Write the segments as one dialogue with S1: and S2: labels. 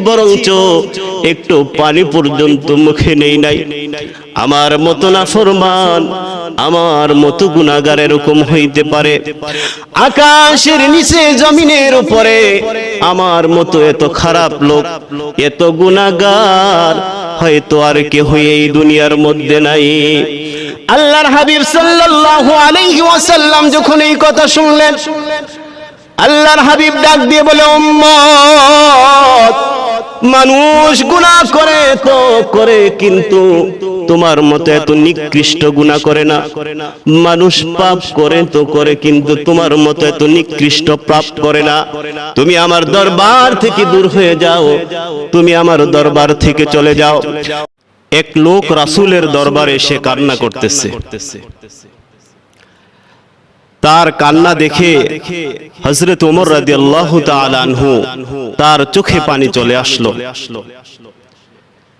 S1: বরঞ্চ একটু পানি পর্যন্ত মুখে নেই নাই। আমার মতো নাফরমান, আমার মতো গুনাহগার এরকম হইতে পারে? আকাশের নিচে জমিনের উপরে আমার মতো এত খারাপ লোক, এত গুনাহগার হয়তো আর কেউ এই দুনিয়ার মধ্যে নাই। আল্লাহর হাবিব সাল্লাল্লাহু আলাইহি ওয়াসাল্লাম যখন এই কথা শুনলেন, আল্লাহর হাবিব ডাক দিয়ে বলে, উম্মত, মানুষ গুনাহ করে তো করে, কিন্তু তোমার মতো এত নিকৃষ্ট গুনাহ করে না। মানুষ পাপ করে তো করে, কিন্তু তোমার মতো এত নিকৃষ্ট পাপ করে না। তুমি আমার দরবার থেকে দূর হয়ে যাও, তুমি আমার দরবার থেকে চলে যাও। এক লোক রাসূলের দরবারে এসে কান্না করতেছে। তার কান্না দেখে হযরত ওমর রাদিয়াল্লাহু তাআলা আনহু তার চোখে পানি চলে আসলো।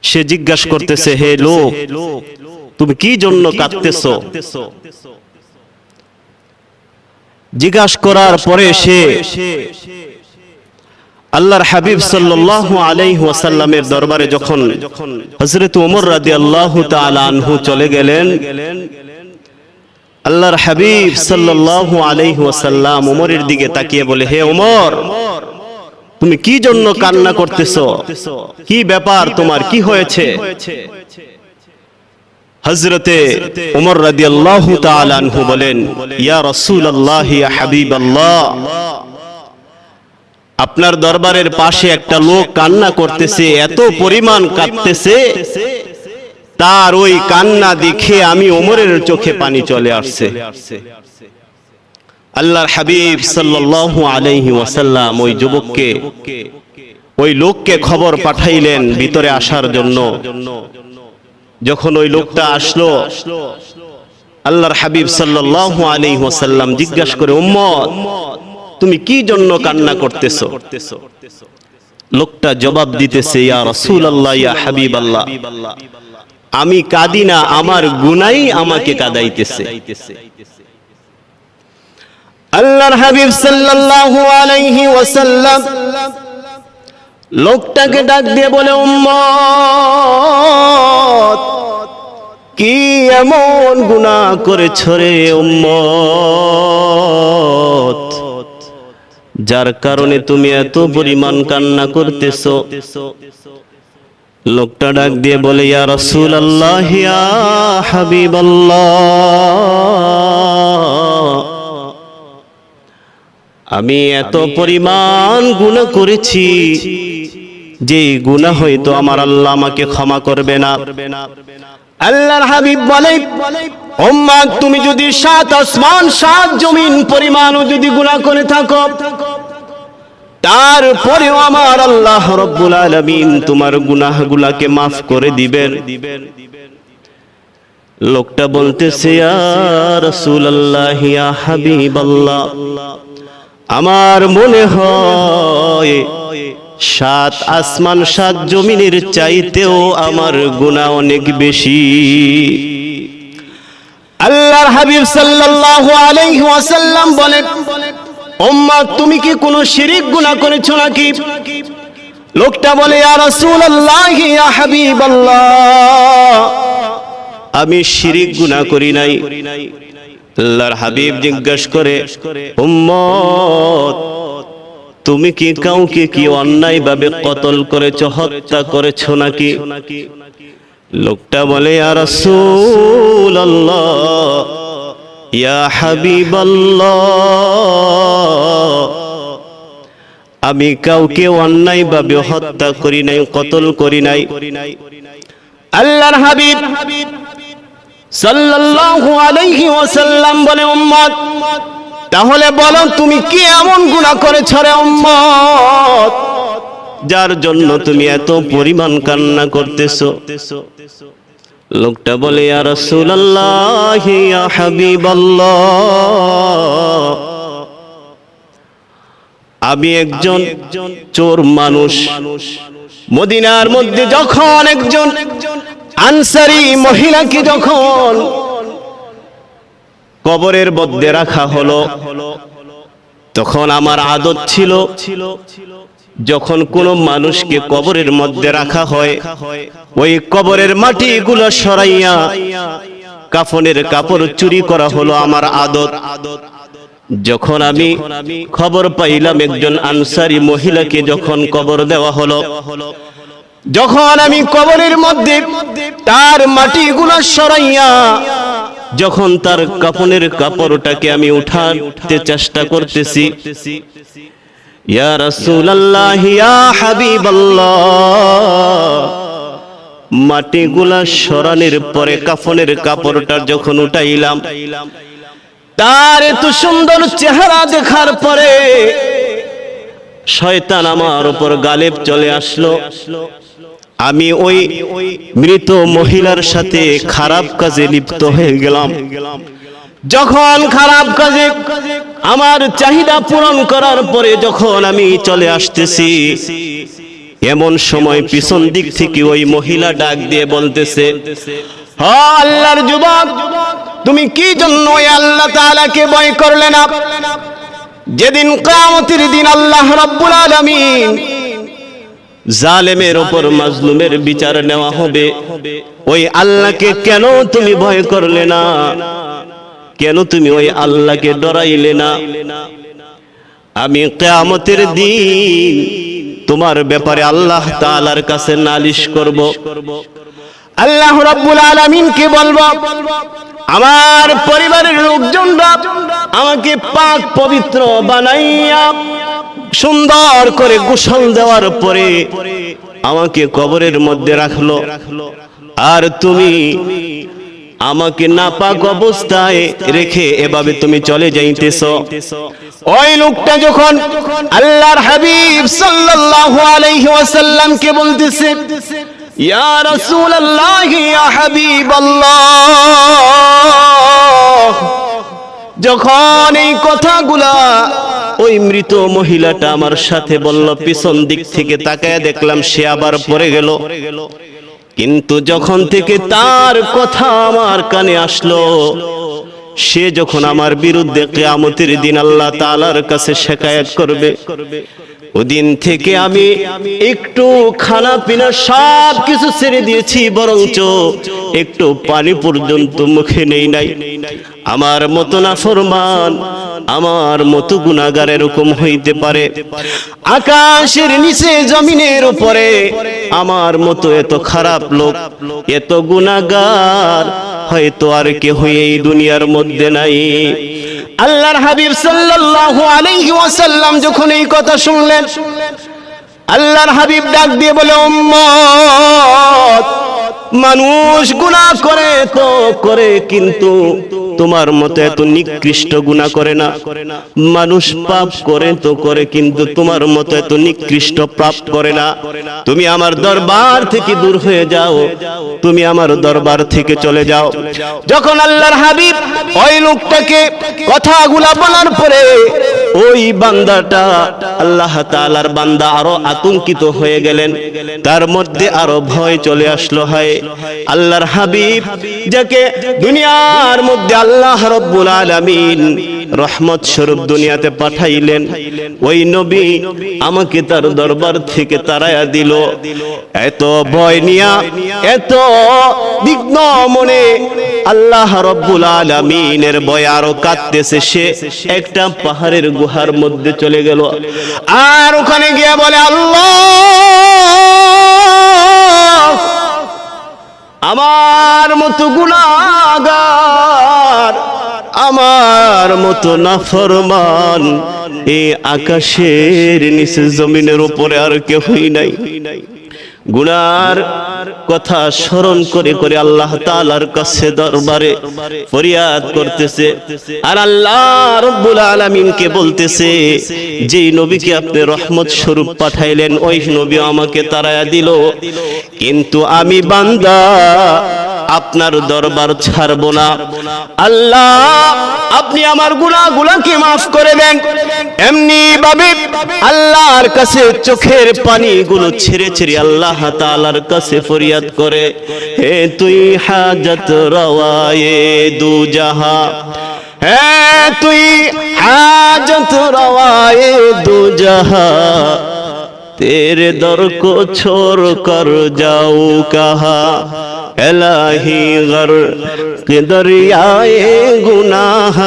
S1: সে জিজ্ঞাসা করতেছে, হে লোক, তুমি কি জন্য কাঁদতেছো? জিজ্ঞাসা করার পরে সে আল্লাহর হাবিব সাল্লাল্লাহু আলাইহি ওয়াসাল্লামের দরবারে যখন হযরত ওমর রাদিয়াল্লাহু তাআলা আনহু চলে গেলেন, আল্লাহর হাবিব সাল্লাল্লাহু আলাইহি ওয়াসাল্লাম ওমরের দিকে তাকিয়ে বলে, হে ওমর, তুমি কি জন্য কান্না করতেছো? কি ব্যাপার তোমার, কি হয়েছে? হযরতে ওমর রাদিয়াল্লাহু তাআলা আনহু বলেন, ইয়া রাসূলুল্লাহ, ইয়া হাবিবাল্লাহ, আপনার দরবারের পাশে একটা লোক কান্না করতেছে, এত পরিমাণ কাঁদতেছে, তার ওই কান্না দেখে আমি ওমরের চোখে পানি চলে আসছে। আল্লাহর হাবিব সাল্লাল্লাহু আলাইহি ওয়াসাল্লাম ওই যুবককে, ওই লোককে খবর পাঠাইলেন ভিতরে আসার জন্য। যখন ওই লোকটা আসলো, আল্লাহর হাবিব সাল্লাল্লাহু আলাইহি ওয়াসাল্লাম জিজ্ঞাসা করে, উম্মত, তুমি কি জন্য কান্না করতেছো? লোকটা জবাব দিতেছে, ইয়া রাসূলুল্লাহ, ইয়া হাবিবাল্লাহ, আমি কাঁদি না, আমার গুনাহই আমাকে কাঁদাইতেছে। আল্লাহর হাবিব সাল্লাল্লাহু আলাইহি ওয়াসাল্লাম লোকটাকে ডাক দিয়ে বলে, উম্মত, কি এমন গুনাহ করেছো রে উম্মত, যার কারণে তুমি এত পরিমাণ কান্না করতেছো? লোকটা ডাক দিয়ে বলে, ইয়া রাসূলুল্লাহ, ইয়া হাবিবাল্লাহ, আমি এত পরিমাণ গুনাহ করেছি যে গুনাহ হয়তো আমার আল্লাহ আমাকে ক্ষমা করবে না। আল্লাহর হাবিব বলে, উম্মত, তুমি যদি 7 আসমান 7 জমিন পরিমাণও যদি গুনাহ করে থাকো, তারপরেও আমার আল্লাহ রব্বুল আলামিন তোমার গুনাহগুলোকে মাফ করে দিবেন। লোকটা বলতেছে, ইয়া রাসূলুল্লাহ, ইয়া হাবিবাল্লাহ, আমার মনে হয় 7 আসমান 7 জমিনের চাইতেও আমার গুনাহ অনেক বেশি। আল্লাহর হাবিব সাল্লাল্লাহু আলাইহি ওয়াসাল্লাম বলেন, উম্মত, তুমি কি কোনো শিরক গুনাহ করেছো নাকি? লোকটা বলে, ইয়া রাসূলুল্লাহ, ইয়া হাবিবাল্লাহ, আমি শিরক গুনাহ করি নাই। আল্লাহর হাবিব জিজ্ঞাসা করে, উম্মত, তুমি কি কাউকে কি অন্যায় ভাবে কতল করেছো, হত্যা করেছো নাকি? লোকটা বলে, ইয়া রাসূলুল্লাহ, ইয়া হাবিবাল্লাহ, আমি কাউকে অন্যায় ভাবে হত্যা করি নাই, কতল করি নাই। আল্লাহর হাবিব সাল্লাল্লাহু আলাইহি ওয়াসাল্লাম বলে, উম্মত, তাহলে বলো তুমি কি এমন গুনাহ করেছো রে উম্মত, যার জন্য তুমি এত পরিমাণ কান্না করতেছো? লোকটা বলে, ইয়া রাসূলুল্লাহ, ইয়া হাবিবাল্লাহ, আমি একজন চোর মানুষ। মদিনার মধ্যে যখন একজন আনসারী মহিলাকে যখন কবরের মধ্যে রাখা হলো, তখন আমার আদত ছিল যখন কোনো মানুষকে কবরের মধ্যে রাখা হয়, ওই কবরের মাটিগুলো সরাইয়া কাফনের কাপড় চুরি করা হলো আমার আদত। যখন আমি খবর পাইলাম একজন আনসারী মহিলাকে যখন কবর দেওয়া হলো, যখন আমি কবরের মধ্যে তার মাটিগুলো সরাইয়া যখন তার কাফনের কাপড়টাকে আমি উঠাতে চেষ্টা করতেছি, ইয়া রাসূলুল্লাহ ইয়া হাবিবাল্লাহ, মাটিগুলা সরানোর পরে কাফনের কাপড়টা যখন উঠাইলাম, তার এত সুন্দর চেহারা দেখার পরে শয়তান আমার উপর গালেব চলে আসলো। আমি ওই মৃত মহিলার সাথে খারাপ কাজে লিপ্ত হয়ে গেলাম। যখন খারাপ কাজে আমার চাহিদা পূরণ করার পরে যখন আমি চলে আসতেছি, এমন সময় পিছন দিক থেকে ওই মহিলা ডাক দিয়ে বলতেছে, ও আল্লাহর যুবক, তুমি কি জন্য ওই আল্লাহ তাআলাকে ভয় করলে না? যেদিন কিয়ামতের দিন আল্লাহ রাব্বুল আলামিন জালেমের উপর মাজলুমের বিচার নেওয়া হবে, ওই আল্লাহকে কেন তুমি ভয় করলে না? কেন তুমি ওই আল্লাহকে ডরাইলে না? আমি কিয়ামতের দিন তোমার ব্যাপারে আল্লাহ তাআলার কাছে নালিশ করব। আল্লাহ রাব্বুল আলামিনকে বলবো, আমার পরিবারের লোকজনরা আমাকে পাক পবিত্র বানাইয়া সুন্দর করে গোসল দেওয়ার পরে আমাকে কবরের মধ্যে রাখলো, আর তুমি আমাকে নাপাক অবস্থায় রেখে এভাবে তুমি চলে যাইতেছো। ওই লোকটা যখন আল্লাহর হাবিব সাল্লাল্লাহু আলাইহি ওয়াসাল্লামকে বলতেছে, ইয়া রাসূলুল্লাহ ইয়া হাবিবাল্লাহ, যখন এই কথাগুলা ওই মৃত মহিলাটা আমার সাথে বলল, পিছন দিক থেকে তাকায় দেখলাম সে আবার পড়ে গেল। কিন্তু যখন থেকে তার কথা আমার কানে আসলো, সে যখন আমার বিরুদ্ধে কিয়ামতের দিন আল্লাহ তাআলার কাছে শিকায়াত করবে, ওদিন থেকে আমি একটু খানা পিনা সব কিছু ছেড়ে দিয়েছি, বরঞ্চ একটু পানি পর্যন্ত মুখে নেই নাই। আমার মতো নাফরমান, আমার মতো গুনাহগার এরকম হইতে পারে? আকাশের নিচে জমিনের উপরে আমার মতো এত খারাপ লোক, এত গুনাহগার হয়তো আর কেউ এই দুনিয়ার মধ্যে নাই। আল্লাহর হাবিব সাল্লাল্লাহু আলাইহি ওয়াসাল্লাম যখন এই কথা শুনলেন, আল্লাহর হাবিব ডাক দিয়ে বলে, উম্মত, মানুষ গুনাহ করে তো করে, কিন্তু তোমার মতো এত নিকৃষ্ট গুনাহ করে না। মানুষ পাপ করে তো করে, কিন্তু তোমার মতো এত নিকৃষ্ট পাপ করে না। তুমি আমার দরবার থেকে দূর হয়ে যাও, তুমি আমার দরবার থেকে চলে যাও। যখন আল্লাহর হাবিব ওই লোকটাকে কথাগুলা বলার পরে ওই বান্দাটা, আল্লাহ তাআলার বান্দা, আরো আতঙ্কিত হয়ে গেলেন, তার মধ্যে আরো ভয় চলে আসলো। হয় আল্লাহর হাবিব যাকে দুনিয়ার মধ্যে আল্লাহ রাব্বুল আলামিন রহমত স্বরূপ দুনিয়াতে পাঠাইলেন, ওই নবী আমাকে তার দরবার থেকে তাড়ায়া দিল। এত ভয় নিয়া, এত বিঘ্ন মনে আল্লাহ রাব্বুল আলামিনের ভয়ে আরো কাঁদতেছে। সে একটা পাহাড়ের গুহার মধ্যে চলে গেল, আর ওখানে গিয়ে বলে, আল্লাহ, আমার মতো গুনাহগার, আমার মতো নাফরমান এই আকাশের নিচে জমিনের উপরে আর কেউই নাই। গুনার কথা স্মরণ করে করে আল্লাহ তাআলার কাছে দরবারে ফরিয়াদ করতেছে, আর আল্লাহ রাব্বুল আলামিনকে বলতেছে, যেই নবীকে আপনি রহমত স্বরূপ পাঠাইলেন, ওই নবী আমাকে তাড়ায়া দিল, কিন্তু আমি বান্দা আপনার দরবার ছাড়ব না। আল্লাহ, আপনি আমার গুনাহগুলোকে maaf করে দেন। এমনি ভাবে আল্লাহর কাছে চোখের পানিগুলো ছেড়ে ছেড়ে আল্লাহ তাআলার কাছে ফরিয়াদ করে, হে তুই হাজত রওয়ায়ে দু জাহাঁ, হে তুই হাজত রওয়ায়ে দু জাহাঁ, तेरे दर को छोड़ कर जाऊं कहाँ इलाही गर के दरियाए गुनाह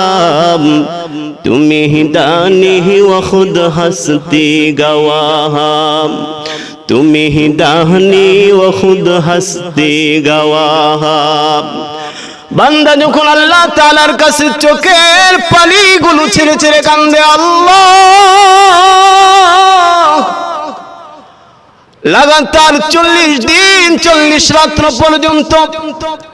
S1: तुम ही दानी व खुद हस्ती गवाह तुम ही दानी व खुद हस्ती गवाह বান্দা যখন আল্লাহ তাআলার কাছে চোখের পানিগুলো ছেড়ে ছেড়ে কান্দে আল্লাহ লাগাতার 40 দিন 40 রাত্র পর্যন্ত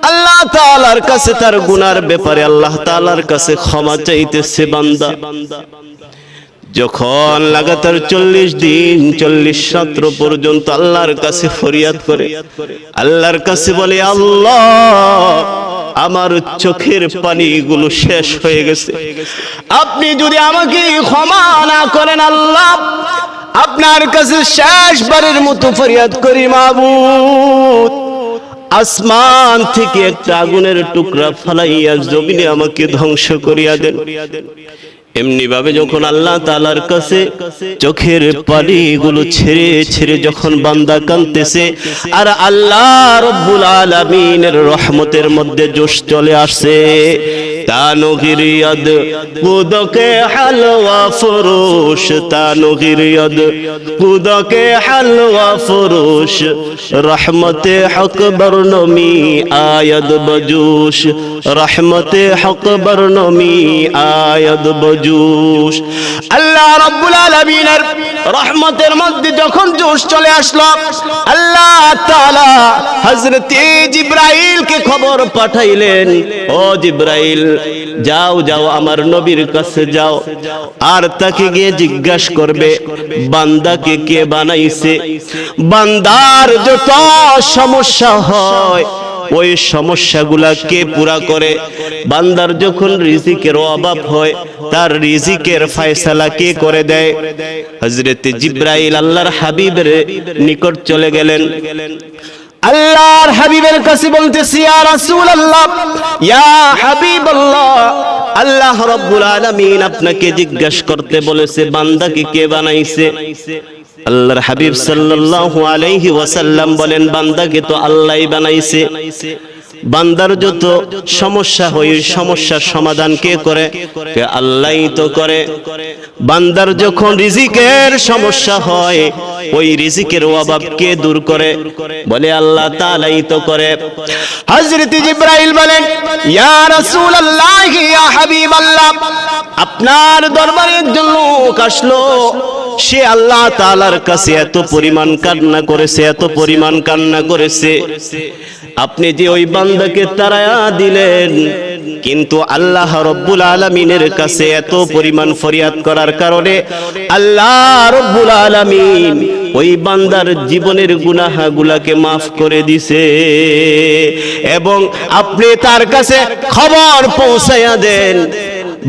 S1: আল্লাহ তাআলার কাছে তার গুনার ব্যাপারে আল্লাহ তাআলার কাছে ক্ষমা চাইতেছে বান্দা যখন লাগাতার 40 দিন 40 রাত্র পর্যন্ত আল্লাহর কাছে ফরিয়াদ করে আল্লাহর কাছে বলে আল্লাহ আমার চোখের পানিগুলো শেষ হয়ে গেছে আপনি যদি আমাকে ক্ষমা না করেন আল্লাহ আপনার কাছে শেষবারের মতো ফরিয়াদ করি মাবুদ আসমান থেকে একটা আগুনের টুকরা ফালাইয়া জমিনে আমাকে ধ্বংস করিয়া দেন এমনি ভাবে যখন আল্লাহ তাআলার কাছে চোখের পানিগুলো ছেড়ে ছেড়ে যখন বান্দা কাঁদতেছে আর আল্লাহ রব্বুল আলামিনের রহমতের মধ্যে জোশ চলে আসে তানুগিরিয়াদ কুদকে হালওয়া ফুরুশ তানুগিরিয়াদ কুদকে হালওয়া ফুরুশ রহমতে হক বর্ণমি আয়াদ বজুশ রহমতে হক বর্ণমি আয়াদ বজুশ আল্লাহ রাব্বুল আলামিনের রহমতের মধ্যে যখন জোশ চলে আসলো আল্লাহ তাআলা হযরত জিবরাইলকে খবর পাঠাইলেন ও জিবরাইল যাও যাও আমার নবীর কাছে যাও আর তাকে গিয়ে জিজ্ঞাসা করবে বান্দাকে কে বানাইছে বান্দার যত সমস্যা হয় ওই সমস্যাগুলা কে পুরা করে বান্দার যখন রিজিকের অভাব হয় তার রিজিকের ফয়সালা কে করে দেয় হযরত জিবরাইল আল্লাহর হাবিবের নিকট চলে গেলেন আল্লাহর হাবিবের কাছে বলতেছি ইয়া রাসূলুল্লাহ ইয়া হাবিবাল্লাহ আল্লাহ রাব্বুল আলামিন আপনাকে জিজ্ঞাসা করতে বলেছে বান্দাকে কে বানাইছে আল্লাহর হাবিব সাল্লাল্লাহু আলাইহি ওয়াসাল্লাম বলেন বান্দাকে তো আল্লাহই বানাইছে বান্দার যত সমস্যা হয় সমস্যার সমাধান কে করে কে আল্লাহই তো করে বান্দার যখন রিজিকের সমস্যা হয় ওই রিজিকের অভাব কে দূর করে বলে আল্লাহ তাআলাই তো করে হযরত জিবরাইল বলেন ইয়া রাসূলুল্লাহ ইয়া হাবিবাল্লাহ আপনার দরবারে একজন লোক আসলো সে আল্লাহ তাআলার কাছে এত পরিমাণ কান্না করেছে আপনি যে ওই বান্দাকে তাড়ায়া দিলেন কিন্তু আল্লাহ রব্বুল আলামিনের কাছে এত পরিমাণ ফরিয়াদ করার কারণে আল্লাহ রব্বুল আলামিন ওই বান্দার জীবনের গুনাহগুলোকে maaf করে দিয়েছে এবং আপনি তার কাছে খবর পৌঁছায়া দেন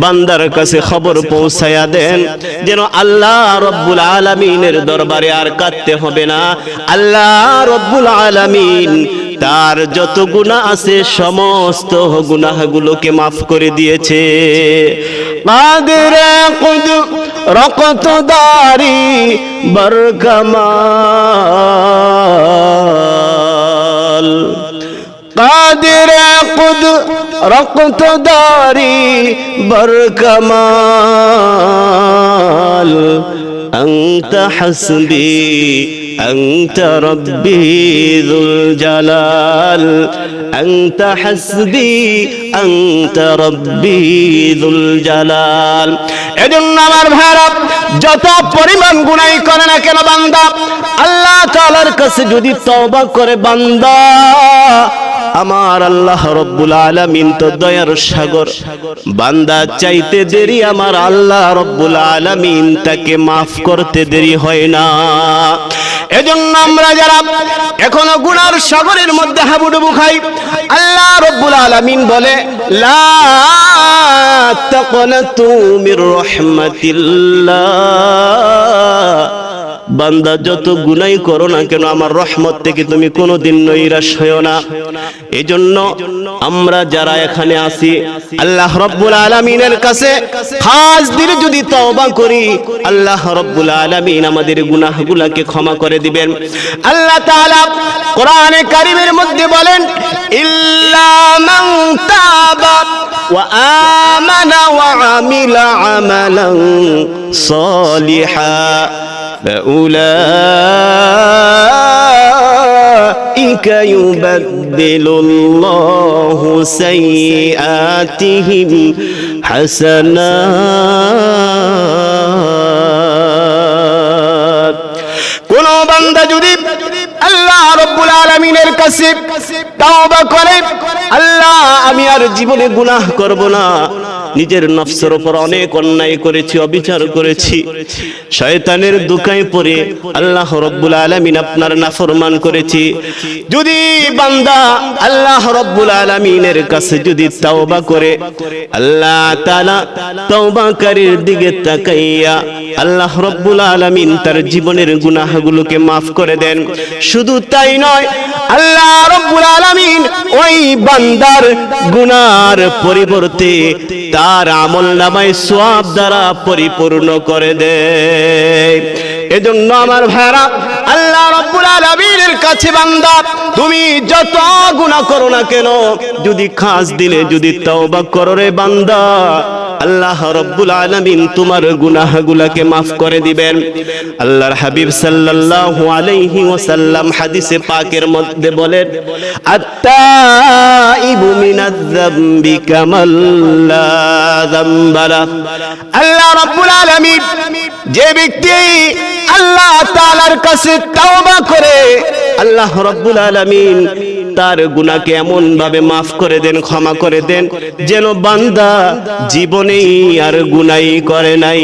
S1: বান্দার কাছে খবর পৌঁছায়া দেন যেন আল্লাহ রব্বুল আলামিনের দরবারে আর কাঁদতে হবে না আল্লাহ রব্বুল আলামিন তার যত গুনাহ আছে সমস্ত গুনাহগুলোকে maaf করে দিয়েছে কাদের কুদ রকত দারি বরকমাল কাদের কুদ রকত দারি বরকমাল أنت حسبي أنت ربي ذو الجلال أنت حسبي أنت ربي ذو الجلال এজন্য আমার ভাইরা যত পরিমাণ গুনাহ করে না কেন বান্দা আল্লাহ তাআলার কাছে যদি তওবা করে বান্দা আমার আল্লাহ রব্বুল আলামিন তো দয়ার সাগর বান্দা চাইতে দেরি আমার আল্লাহ রব্বুল আলামিন তাকে maaf করতে দেরি হয় না এজন্য আমরা যারা এখনো গুনার সাগরের মধ্যে হাবুডুবু খাই আল্লাহ রব্বুল আলামিন বলে লা তাকনাতু মির রাহমাতিল্লাহ বান্দা যত গুনাহ করো না কেন আমার রহমত থেকে তুমি কোনোদিন নৈরাশ হয়ো না এজন্য আমরা যারা এখানে আছি আল্লাহ রাব্বুল আলামিনের কাছে খাস দিলে যদি তওবা করি আল্লাহ রাব্বুল আলামিন আমাদের গুনাহগুলোকে ক্ষমা করে দিবেন। আল্লাহ তাআলা কোরআনে কারীমের মধ্যে বলেন ইল্লা মান তাবা ওয়া আমানা ওয়া আমিলা আমালান সালিহা فأولئك يبدل الله سيئاتهم حسنات কোন বান্দা যদি আল্লাহ রাব্বুল আলামিনের কাছে তওবা করে আল্লাহ আমি আর জীবনে গুনাহ করব না, নিজের নফসের উপর অনেক অন্যায় করেছি, অবিচার করেছি, শয়তানের দুকায় পড়ে আল্লাহ রাব্বুল আলামিন আপনার নাফরমান করেছি, যদি বান্দা আল্লাহ রাব্বুল আলামিনের কাছে যদি তওবা করে আল্লাহ তাআলা তওবাকারীর দিকে তাকাইয়া আল্লাহ রাব্বুল আলামিন তার জীবনের গুনাহগুলোকে maaf করে দেন। শুধু তাই নয়, আল্লাহ রাব্বুল আলামিন ওই বান্দার গুনার পরিবর্তে তার আমলনামায় সওয়াব দ্বারা পরিপূর্ণ করে দেয়। এজন্য আমার ভাইরা আল্লাহ রাব্বুল আলামিনের কাছে বান্দা তুমি যত গুনাহ করো না কেন, যদি খাস দিলে যদি তওবা করো রে বান্দা, আল্লাহ রাব্বুল আলামিন তোমার গুনাহগুলোকে maaf করে দিবেন। আল্লাহর হাবিব সাল্লাল্লাহু আলাইহি ওয়াসাল্লাম হাদিসে পাকের মধ্যে বলেন আত-তাইবু মিনায-যামবি কামাল লা যামবা লা। আল্লাহ রাব্বুল আলামিন যে ব্যক্তি আল্লাহ তাআলার কাছে তওবা করে আল্লাহ রাব্বুল আলামিন তার গুনাহকে এমন ভাবে maaf করে দেন, ক্ষমা করে দেন যেন বান্দা জীবনেই আর গুনাহই করে নাই।